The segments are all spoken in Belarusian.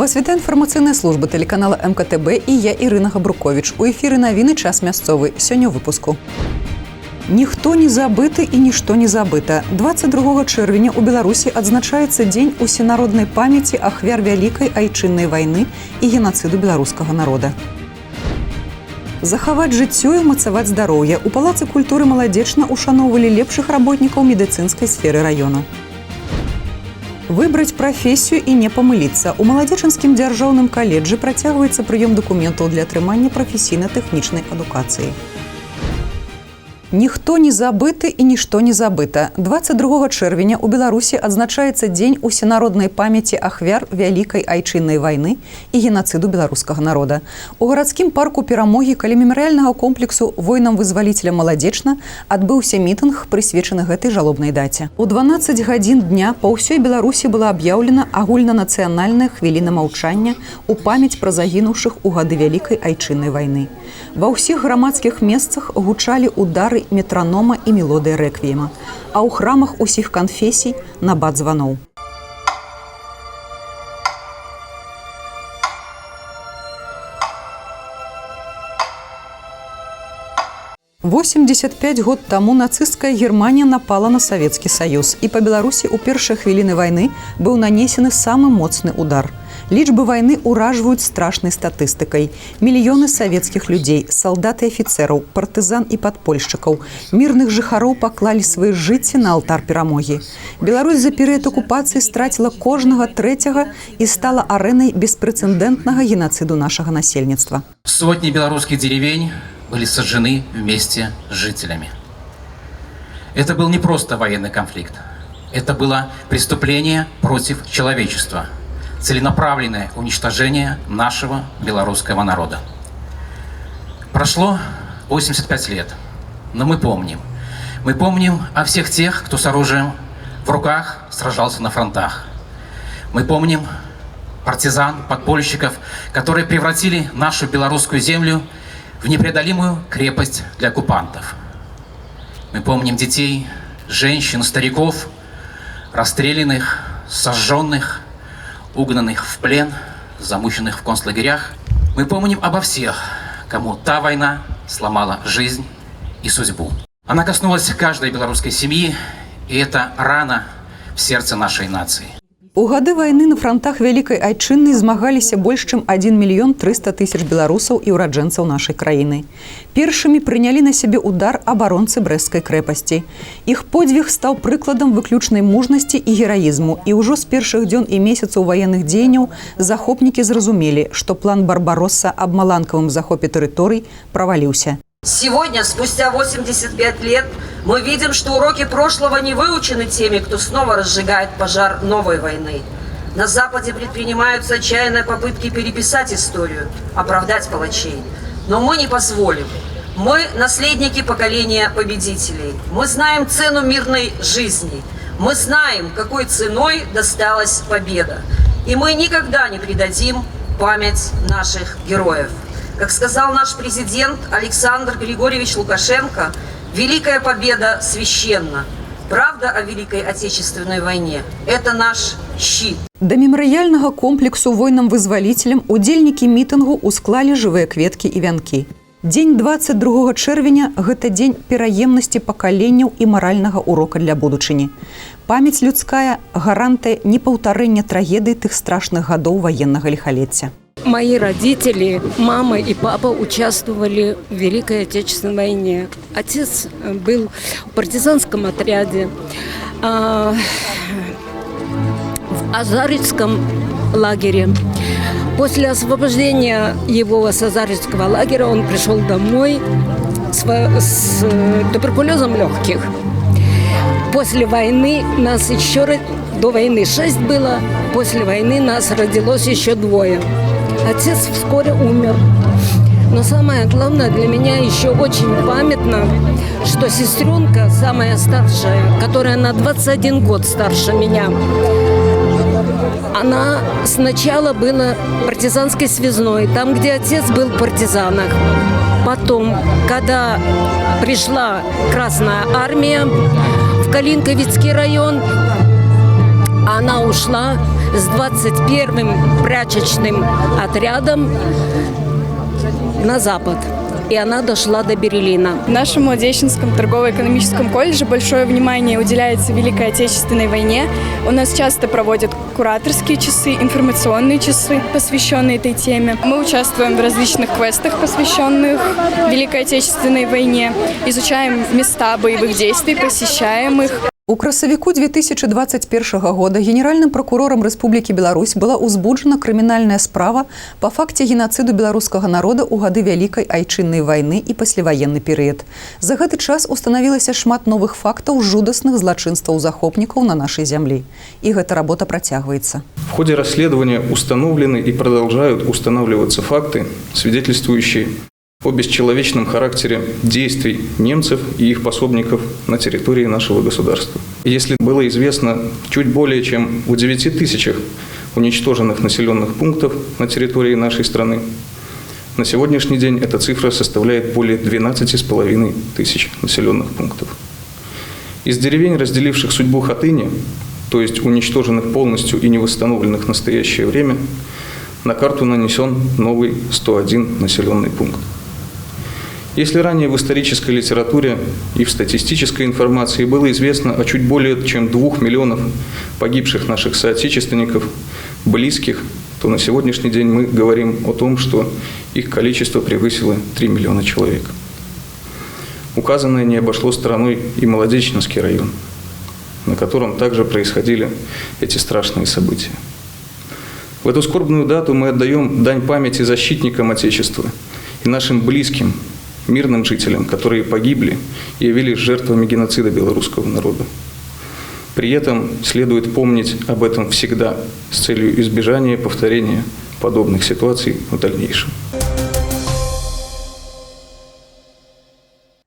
Вас вітае інфармацыйная служба тэлеканала МКТБ і я, Ірына Габруковіч. У эфіры навіны «Час мясцовы». Сёння ў выпуску. Ніхто не забыты і нішто не забыта. 22 чэрвеня ў Беларусі адзначаецца дзень усенароднай памяці ахвяр вялікай айчыннай вайны і генацыду беларускага народа. Захаваць жыццё і ўмацаваць здароўе. У Палацы культуры маладзечна ушаноўвалі лепшых работнікаў медыцынскай сферы раёна. Выбраць прафесію і не памыліцца. У Маладзечынскім дзяржаўным каледжы працягваецца прыём дакументаў для атрымання прафесійна-тэхнічнай адукацыі. Ніхто не забыты і нішто не забыта. 22 чэрвеня ў Беларусі адзначаецца дзень усенароднай памяці ахвяр вялікай айчыннай вайны і генацыду беларускага народа. У гарадскім парку Перамогі каля мемарыяльнага комплексу воінам-вызваліцелям Маладзечна адбыўся мітынг, прысвечаны гэтай жалобнай даце. У 12 гадзін дня па ўсёй Беларусі была аб'яўлена агульнанацыянальная хвіліна маўчання у памяць пра загінуўшых у гады вялікай айчыннай вайны. Ва ўсіх грамадскіх месцах гучалі удары метранома і мелодыя рэквіема, а ў храмах усіх канфесій набат званоў. «85 год таму нацысцкая Германія напала на Савецкі Саюз, і па Беларусі ў першыя хвіліны вайны быў нанесены самы моцны удар. Лічбы вайны ўражваюць страшнай статыстыкай. Мільёны савецкіх людзей, салдат і афіцэраў, партызан і падпольшчыкаў, мірных жыхароў паклалі свае жыцці на алтар перамогі. Беларусь за перыяд акупацыі страціла кожнага трэцяга і стала арэнай беспрэцэдэнтнага генацыду нашага насельніцтва. Сотни белорусских деревень были сожжены вместе с жителями. Это был не просто военный конфликт. Это было преступление против человечества. Целенаправленное уничтожение нашего белорусского народа. Прошло 85 лет, но мы помним. Мы помним о всех тех, кто с оружием в руках сражался на фронтах. Мы помним партизан, подпольщиков, которые превратили нашу белорусскую землю в непреодолимую крепость для оккупантов. Мы помним детей, женщин, стариков, расстрелянных, сожженных, угнанных в плен, замученных в концлагерях. Мы помним обо всех, кому та война сломала жизнь и судьбу. Она коснулась каждой белорусской семьи, и это рана в сердце нашей нации. У гады вайны на фронтах вялікай айчыннай змагаліся больш чым 1 300 000 беларусаў і ўраджэнцаў нашай краіны. Першымі прынялі на сябе удар абаронцы Брэсцкай крэпасці. Іх подзвіг стаў прыкладам выключнай мужнасці і гераізму, і ўжо з першых дзён і месяцаў ваенных дзеянняў захопнікі зразумелі, што план Барбаросса аб маланкавым захопе тэрыторый праваліўся. Сегодня, спустя 85 лет, мы видим, что уроки прошлого не выучены теми, кто снова разжигает пожар новой войны. На Западе предпринимаются отчаянные попытки переписать историю, оправдать палачей. Но мы не позволим. Мы наследники поколения победителей. Мы знаем цену мирной жизни. Мы знаем, какой ценой досталась победа. И мы никогда не предадим память наших героев. Как сказал наш президент Александр Григорьевич Лукашенко, великая победа священна. Правда о Великой Отечественной войне – это наш щит. Да мемарыяльнага комплексу воінам-вызваліцелям удзельнікі мітынгу усклалі жывыя кветкі і вянкі. Дзень 22 чэрвеня – гэта дзень пераемнасці пакаленняў і маральнага урока для будучыні. Памяць людская – гарантыя непаўтарэння трагедыі тых страшных гадоў ваеннага лихолетия. Мои родители, мама и папа участвовали в Великой Отечественной войне. Отец был в партизанском отряде, в Азарецком лагере. После освобождения его с Азарецкого лагеря он пришел домой с туберкулезом легких. После войны нас еще, до войны 6 было, после войны нас родилось еще 2. Отец вскоре умер. Но самое главное для меня еще очень памятно, что сестренка, самая старшая, которая на 21 год старше меня, она сначала была партизанской связной, там, где отец был партизаном. Потом, когда пришла Красная армия в Калинковицкий район, она ушла с 21-м прачечным отрядом на запад. И она дошла до Берлина. В нашем Молодеченском торгово-экономическом колледже большое внимание уделяется Великой Отечественной войне. У нас часто проводят кураторские часы, информационные часы, посвященные этой теме. Мы участвуем в различных квестах, посвященных Великой Отечественной войне, изучаем места боевых действий, посещаем их. У красавіку 2021 года генеральным прокурором Республікі Беларусь была узбуджена крымінальная справа па факце геноциду беларускага народа ў гады Вялікай айчыннай вайны і пасляваенны перыяд. За гэты час устанавілася шмат новых фактаў жудасных злачынстваў захопнікаў на нашай зямлі. І гэта работа працягваецца. В ходе расследования установлены и продолжают устанавливаться факты, свидетельствующие о бесчеловечном характере действий немцев и их пособников на территории нашего государства. Если было известно чуть более чем в 9 тысячах уничтоженных населенных пунктов на территории нашей страны, на сегодняшний день эта цифра составляет более 12,5 тысяч населенных пунктов. Из деревень, разделивших судьбу Хатыни, то есть уничтоженных полностью и не восстановленных в настоящее время, на карту нанесен новый 101 населенный пункт. Если ранее в исторической литературе и в статистической информации было известно о чуть более чем 2 миллионов погибших наших соотечественников, близких, то на сегодняшний день мы говорим о том, что их количество превысило 3 миллиона человек. Указанное не обошло стороной и Молодеченский район, на котором также происходили эти страшные события. В эту скорбную дату мы отдаем дань памяти защитникам Отечества и нашим близким, мирным жителям, которые погибли и явились жертвами геноцида белорусского народа. При этом следует помнить об этом всегда с целью избежания повторения подобных ситуаций в дальнейшем.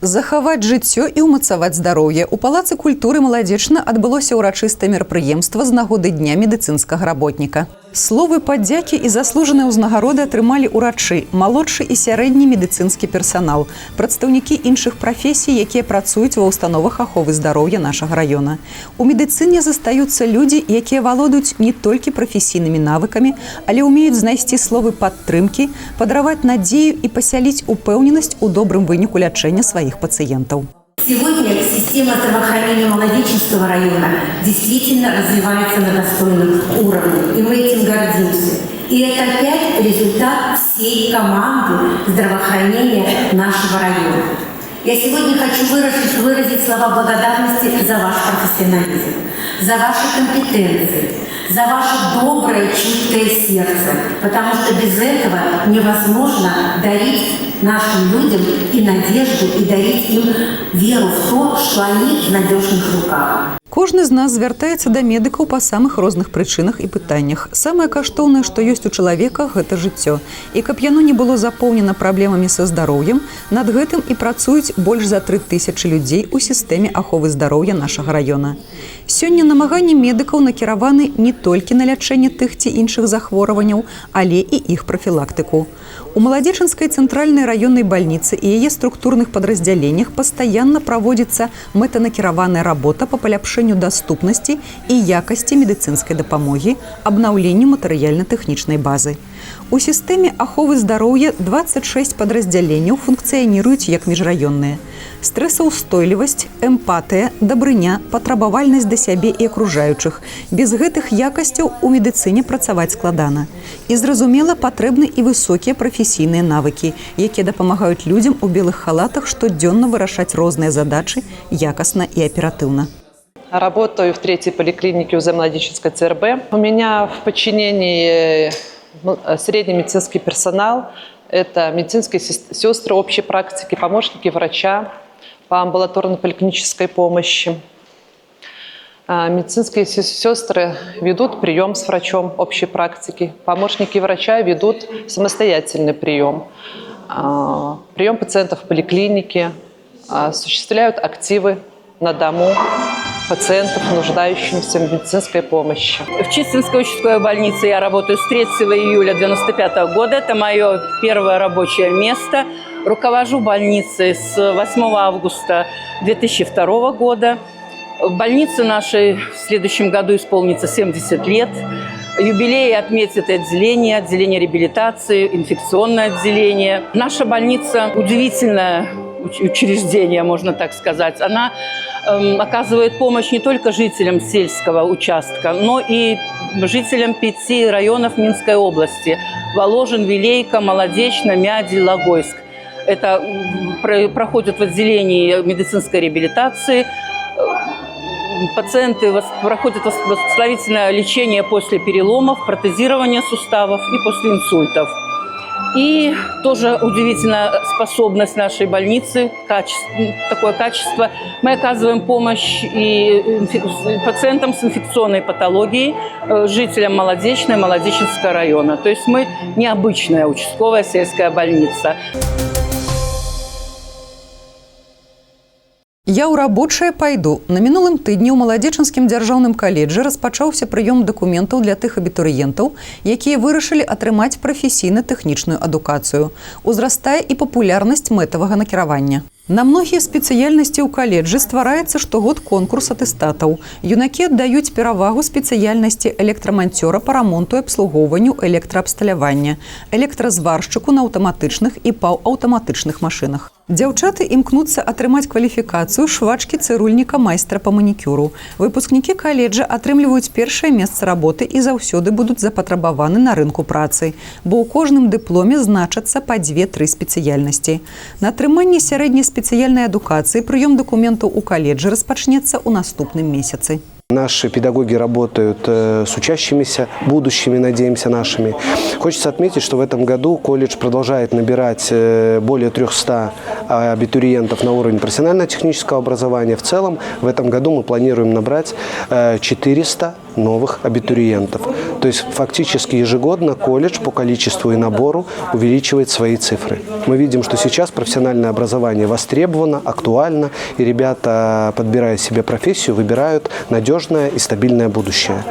Захаваць жыццё і ўмацаваць здароўе. У Палацы культуры Маладзечна адбылося ўрачыстае мерапрыемства з нагоды Дня медыцынскага работніка. Словы падзякі і заслужаныя ўзнагароды атрымалі ўрачы, малодшы і сярэдні медыцынскі персанал, прадстаўнікі іншых прафесій, якія працуюць ва ўстановах аховы здароўя нашага раёна. У медыцыне застаюцца людзі, якія валодаюць не толькі прафесійнымі навыкамі, але ўмеюць знайсці словы падтрымкі, падараваць надзею і пасяліць упэўненасць у добрым выніку лячэння сваіх пациентов. Сегодня система здравоохранения Молодеченского района действительно развивается на достойном уровне, и мы этим гордимся. И это опять результат всей команды здравоохранения нашего района. Я сегодня хочу выразить слова благодарности за ваш профессионализм, за ваши компетенции, за ваше доброе, чуткое сердце, потому что без этого невозможно дарить нашим людям и надежду, и дарить им веру в то, что они в надежных руках. Кожны з нас звяртаецца да медыкаў па самых розных прычынах і пытаннях. Самае каштоўнае, што ёсць у чалавека, гэта жыццё. І каб яно не было запоўнена праблемамі са здароўем, над гэтым і працуюць больш за 3000 людзей у сістэме аховы здароўя нашага раёна. Сёння намаганні медыкаў накіраваны не толькі на лячэнне тых ці іншых захворванняў, але і іх прафілактыку. У Маладзечанскай цэнтральнай раённай бальніцы і яе структурных падраздзяленнях пастаянна праводзіцца мэтанакіраваная работа па паляпшэнню даступнасці і якасці медыцынскай дапамогі, абнаўленню матэрыяльна-тэхнічнай базы. У сістэме аховы здароўя 26 падраздзяленняў функцыяніруюць як міжраённыя. Стрэсаўстойлівасць, эмпатыя, дабрыня, патрабавальнасць да сябе і акружаючых. Без гэтых якасцяў у медыцыне працаваць складана. І зразумела, патрэбны і высокія прафесійныя навыкі, якія дапамагаюць людзям у белых халатах штодзённа вырашаць розныя задачы якасна і аператыўна. Работаю в 3-й поликлинике УЗ Молодеченской ЦРБ. У меня в подчинении средний медицинский персонал. Это медицинские сестры общей практики, помощники врача по амбулаторно-поликлинической помощи. Медицинские сестры ведут прием с врачом общей практики. Помощники врача ведут самостоятельный прием. Прием пациентов в поликлинике, осуществляют активы на дому пациентов, нуждающихся в медицинской помощи. В Чистинской участковой больнице я работаю с 3 июля 1995 года. Это мое первое рабочее место. Руковожу больницей с 8 августа 2002 года. В больнице нашей в следующем году исполнится 70 лет. Юбилей отметит отделение реабилитации, инфекционное отделение. Наша больница удивительное учреждение, можно так сказать. Она оказывает помощь не только жителям сельского участка, но и жителям 5 районов Минской области: Воложин, Вилейка, Молодечно, Мядиль, Логойск. Это проходит в отделении медицинской реабилитации. Пациенты проходят восстановительное лечение после переломов, протезирования суставов и после инсультов. И тоже удивительная способность нашей больницы, такое качество. Мы оказываем помощь и пациентам с инфекционной патологией, жителям Молодечной, Молодеченского района. То есть мы необычная участковая сельская больница. Я ў рабочае пайду. На мінулым тыдні ў Маладзечынскім дзяржаўным каледжы распачаўся прыём дакументаў для тых абітурыентаў, якія вырашылі атрымаць прафесійна-тэхнічную адукацыю. Узрастае і папулярнасць мэтавага накіравання. На многія спецыяльнасці ў каледжы ствараецца штогод конкурс атэстатаў. Юнакі аддаюць перавагу спецыяльнасці электраманцёра па рамонту і абслугоўванню электраабсталявання, электразваршчыку на аўтаматычных і паўаўтаматычных машынах. Дзяўчаты імкнуцца атрымаць кваліфікацыю швачкі цырульніка майстра па манікюру. Выпускнікі каледжа атрымліваюць першае месца работы і заўсёды будуць запатрабаваны на рынку працы, бо ў кожным дыпломе значацца па 2-3 спецыяльнасці. На атрыманне сярэдняй спецыяльнай адукацыі прыём дакументаў у каледжы распачнецца ў наступным месяцы. Наши педагоги работают с учащимися, будущими, надеемся, нашими. Хочется отметить, что в этом году колледж продолжает набирать более 300 абитуриентов на уровень профессионально-технического образования. В целом, в этом году мы планируем набрать 400 новых абитуриентов. То есть, фактически ежегодно колледж по количеству и набору увеличивает свои цифры. Мы видим, что сейчас профессиональное образование востребовано, актуально, и ребята, подбирая себе профессию, выбирают надежное и стабильное будущее.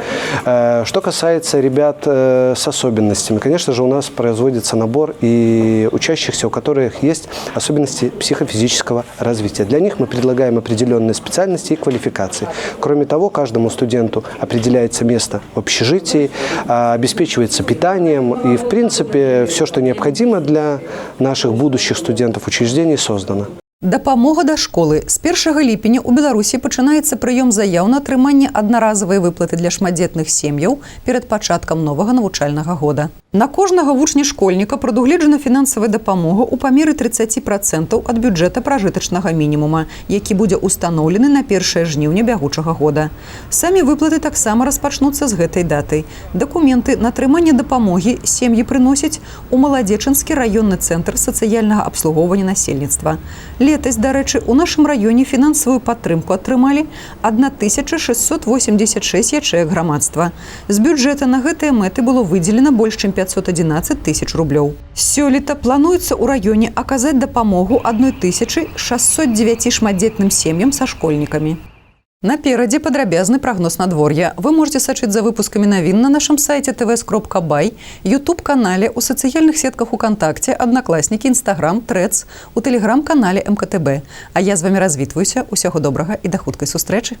Что касается ребят с особенностями, конечно же, у нас производится набор и учащихся, у которых есть особенности психофизического развития. Для них мы предлагаем определенные специальности и квалификации. Кроме того, каждому студенту определяется место в общежитии, обеспечивается питанием, и, в принципе, все, что необходимо для наших будущих студентов учреждений, создано. Дапамога да школы. З 1 ліпеня ў Беларусі пачынаецца прыём заяў на атрыманне аднаразавай выплаты для шматдзетных сем'яў перад пачаткам новага навучальнага года. На кожнага вучня-школьніка прадугледжана фінансавая дапамога ў памеры 30% ад бюджэта пражытачнага мінімума, які будзе ўстаноўлены на 1 жніўня бягучага года. Самі выплаты таксама распачнуцца з гэтай даты. Дакументы на атрыманне дапамогі сем'і прыносяць у Маладзечынскі раённы цэнтр сацыяльнага абслугоўвання насельніцтва. Летась, дарэчы, у нашым раёне фінансавую падтрымку атрымалі 1686 ячэек грамадства. З бюджэта на гэтыя мэты было выдзелена больш чым 511 тысяч рублёў. Сёлета плануецца ў раёне аказаць дапамогу 1609 шматдзетным сем'ям са школьнікамі. Наперадзе падрабязны прагноз надвор'я. Вы можете сачыць за выпускамі навін на нашым сайце tvs.by, YouTube-канале, у сацыяльных сетках УКонтакте, Аднакласнікі, Інстаграм, Трэц, у тэлеграм-канале МКТБ. А я з вамі развітваюся. Усяго добрага і да хуткай сустрэчы.